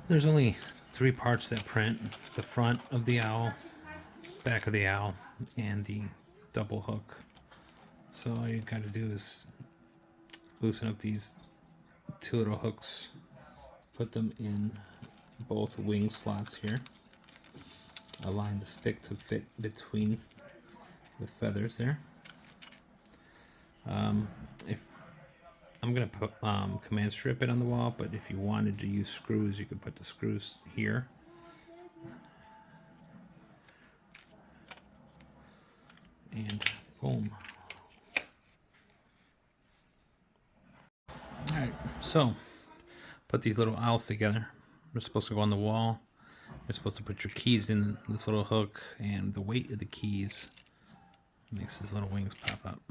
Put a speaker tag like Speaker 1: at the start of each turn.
Speaker 1: There's only 3 parts that print: the front of the owl, back of the owl, and the double hook. So all you got to do is loosen up these 2 little hooks, put them in both wing slots here, align the stick to fit between the feathers there. If I'm gonna put command strip it on the wall, but if you wanted to use screws, you could put the screws here. And boom. Alright, so put these little owls together. They're supposed to go on the wall. You're supposed to put your keys in this little hook, and the weight of the keys makes his little wings pop up.